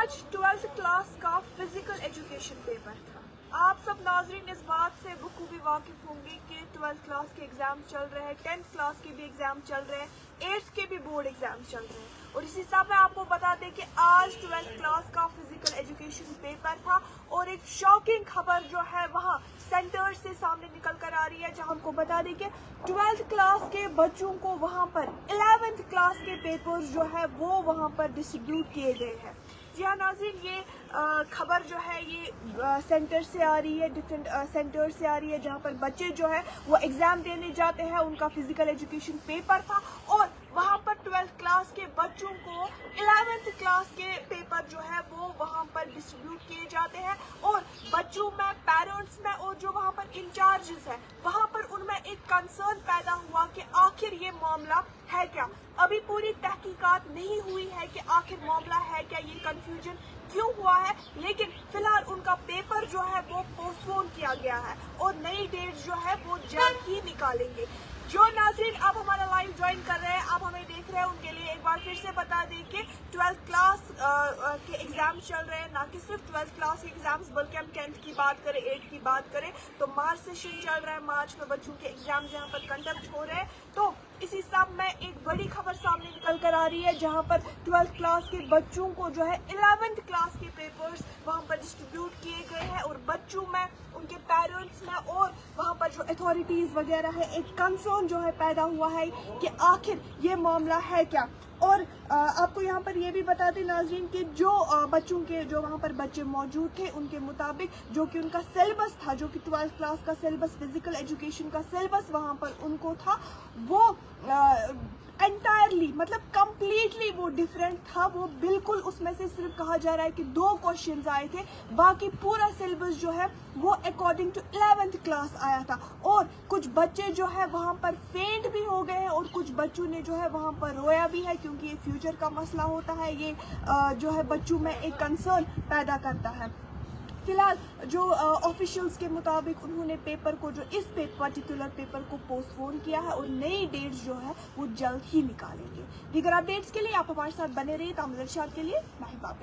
आज 12th class का physical education paper था। आप सब नाजरीन इस बात से बखूबी वाकिफ होंगे कि 12th क्लास के एग्जाम चल रहे हैं, 10th क्लास के भी एग्जाम चल रहे हैं, 8th के भी बोर्ड एग्जाम चल रहे हैं। और इसी हिसाब में आपको बता दें कि आज 12th क्लास का फिजिकल एजुकेशन पेपर था और एक शॉकिंग खबर जो है वहाँ सेंटर से सामने निकल कर आ रही है, जहाँ हमको बता दें कि 12th क्लास के बच्चों को वहाँ पर 11th क्लास के पेपर्स जो है वो वहाँ पर डिस्ट्रीब्यूट किए गए हैं। जी हाँ नाज़रीन, ये खबर जो है ये सेंटर से आ रही है, डिफरेंट सेंटर से आ रही है, जहाँ पर बच्चे जो है वो एग्ज़ाम देने जाते हैं। उनका फिजिकल एजुकेशन पेपर था और वहाँ पर 12th क्लास के बच्चों को 11th क्लास के पेपर जो है वो वहाँ पर डिस्ट्रीब्यूट किए जाते हैं। और बच्चों में, पेरेंट्स में और जो वहाँ पर इंचार्जेस है वहाँ पर उनमें एक कंसर्न पैदा हुआ कि आखिर ये मामला है क्या। अभी पूरी तहकीकात नहीं हुई है कि आखिर मामला है क्या, ये कंफ्यूजन क्यों हुआ है, लेकिन फिलहाल उनका पेपर जो है वो पोस्टपोन किया गया है और नई डेट जो है वो जल्द ही निकालेंगे। जो नाज़रीन आप हमारा लाइव ज्वाइन कर रहे हैं, आप हमें देख रहे हैं, उनके लिए एक बार फिर से बता दें कि 12th क्लास के एग्जाम चल रहे हैं। ना कि सिर्फ 12th क्लास के एग्जाम्स, बल्कि हम 10th की बात करें, 8th की बात करें तो मार्च सेशन चल रहा है। मार्च में बच्चों के एग्जाम यहाँ पर कंडक्ट हो रहे हैं। तो इस हिसाब में एक बड़ी खबर सामने निकल कर आ रही है, जहाँ पर 12th क्लास के बच्चों को जो है 11th क्लास के पेपर्स वहाँ पर डिस्ट्रीब्यूट किए गए हैं और बच्चों में, उनके पेरेंट्स में और वहाँ पर जो अथॉरिटीज़ वगैरह है, एक कंसर्न जो है पैदा हुआ है कि आखिर ये मामला है क्या। और आपको यहाँ पर ये भी बता दें नाज़रीन कि जो बच्चों के, जो वहाँ पर बच्चे मौजूद थे, उनके मुताबिक जो कि उनका सिलेबस था, जो कि 12th क्लास का सिलेबस, फिजिकल एजुकेशन का सिलेबस वहाँ पर उनको था, वो एंटायरली मतलब कम्प्लीटली वो डिफरेंट था। वो बिल्कुल उसमें से सिर्फ कहा जा रहा है कि 2 क्वेश्चंस आए थे, बाकी पूरा सिलेबस जो है वो अकॉर्डिंग टू 11th क्लास आया था। और कुछ बच्चे जो है वहाँ पर फेंट भी हो गए हैं और कुछ बच्चों ने जो है वहाँ पर रोया भी है, क्योंकि ये फ्यूचर का मसला होता है। ये जो है बच्चों में एक कंसर्न पैदा करता है। फिलहाल जो ऑफिशियल्स के मुताबिक उन्होंने पेपर को, जो इस पर्टिकुलर पेपर को पोस्टपोन किया है और नई डेट्स जो है वो जल्द ही निकालेंगे। दीगर अपडेट्स के लिए आप हमारे साथ बने रहिए। तामिल इरशाद के लिए महबाब।